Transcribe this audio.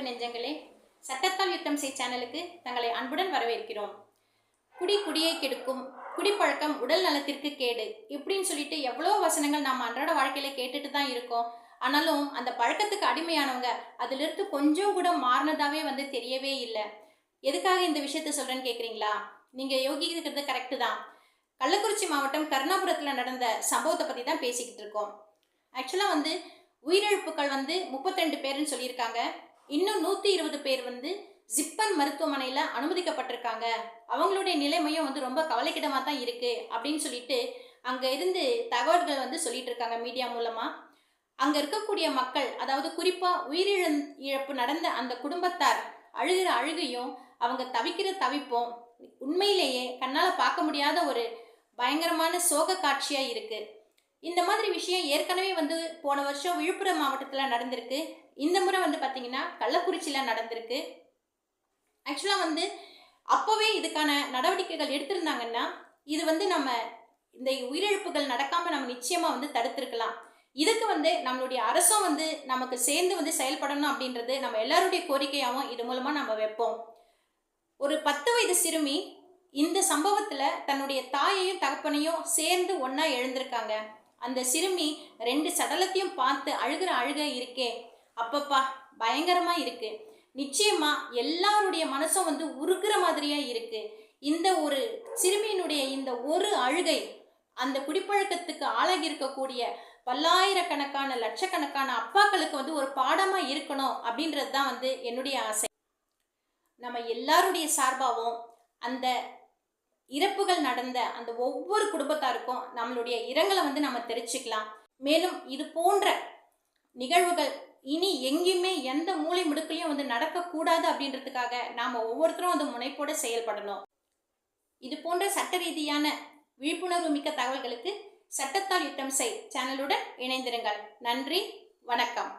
அன்பு நெஞ்சங்களே, சட்டத்தால் யுத்தம் செய் சேனலுக்கு தங்களை அன்புடன் வரவேற்கிறோம். குடியை கெடுக்கும், குடிப்பழக்கம் உடல் நலத்திற்கு கேடு இப்படின்னு சொல்லிட்டு எவ்வளோ வசனங்கள் நாம் அன்றாட வாழ்க்கையில கேட்டுட்டு தான் இருக்கோம். ஆனாலும் அந்த பழக்கத்துக்கு அடிமையானவங்க அதிலிருந்து கொஞ்சம் கூட மாறினதாவே தெரியவே இல்லை. எதுக்காக இந்த விஷயத்த சொல்றேன்னு கேட்குறீங்களா? நீங்க யோகிக்கிறது கரெக்டு தான். கள்ளக்குறிச்சி மாவட்டம் கருணாபுரத்தில் நடந்த சம்பவத்தை பற்றி தான் பேசிக்கிட்டு இருக்கோம். ஆக்சுவலாக உயிரிழப்புகள் 32 பேருன்னு சொல்லியிருக்காங்க. இன்னும் 120 பேர் ஜிப்பன் மருத்துவமனையில் அனுமதிக்கப்பட்டிருக்காங்க. அவங்களுடைய நிலைமையும் ரொம்ப கவலைக்கிடமாக தான் இருக்குது அப்படின்னு சொல்லிட்டு அங்கே இருந்து தகவல்கள் சொல்லிட்டு இருக்காங்க மீடியா மூலமாக. அங்கே இருக்கக்கூடிய மக்கள், அதாவது குறிப்பாக உயிரிழப்பு நடந்த அந்த குடும்பத்தார் அழுகிற அழுகையும் அவங்க தவிக்கிற தவிப்பும் உண்மையிலேயே கண்ணால் பார்க்க முடியாத ஒரு பயங்கரமான சோக காட்சியாக இருக்குது. இந்த மாதிரி விஷயம் ஏற்கனவே போன வருஷம் விழுப்புரம் மாவட்டத்தில் நடந்திருக்கு. இந்த முறை பார்த்தீங்கன்னா கள்ளக்குறிச்சியில் நடந்திருக்கு. ஆக்சுவலாக அப்போவே இதுக்கான நடவடிக்கைகள் எடுத்திருந்தாங்கன்னா இது நம்ம இந்த உயிரிழப்புகள் நடக்காமல் நம்ம நிச்சயமாக தடுத்திருக்கலாம். இதுக்கு நம்மளுடைய அரசும் நமக்கு சேர்ந்து செயல்படணும் அப்படின்றது நம்ம எல்லாருடைய கோரிக்கையாகவும் இது மூலமாக நம்ம வைப்போம். ஒரு 10 வயது சிறுமி இந்த சம்பவத்தில் தன்னுடைய தாயையும் தகப்பனையும் சேர்ந்து ஒன்றா எழுந்திருக்காங்க. அந்த சிறுமி 2 சடலத்தையும் பார்த்து அழுகிற அழுகை இருக்கே, அப்பப்பா பயங்கரமா இருக்கு. நிச்சயமா எல்லாருடைய மனசும் உருகுற மாதிரியா இருக்கு. இந்த ஒரு சிறுமியினுடைய இந்த ஒரு அழுகை அந்த குடிப்பழக்கத்துக்கு ஆளாகி இருக்கக்கூடிய பல்லாயிரக்கணக்கான லட்சக்கணக்கான அப்பாக்களுக்கு ஒரு பாடமா இருக்கணும் அப்படின்றது தான் என்னுடைய ஆசை. நம்ம எல்லாருடைய சார்பாகவும் அந்த இறப்புகள் நடந்த அந்த ஒவ்வொரு குடும்பத்தாருக்கும் நம்மளுடைய இரங்கலை நம்ம தெரிவிச்சுக்கலாம். மேலும் இது போன்ற நிகழ்வுகள் இனி எங்கேயுமே எந்த மூலை முடுக்கலையும் நடக்கக்கூடாது அப்படின்றதுக்காக நாம் ஒவ்வொருத்தரும் முனைப்போடு செயல்படணும். இது போன்ற சட்ட ரீதியான விழிப்புணர்வு மிக்க தகவல்களுக்கு சட்டத்தால் யுத்தம் செய் சேனலுடன் இணைந்திருங்கள். நன்றி, வணக்கம்.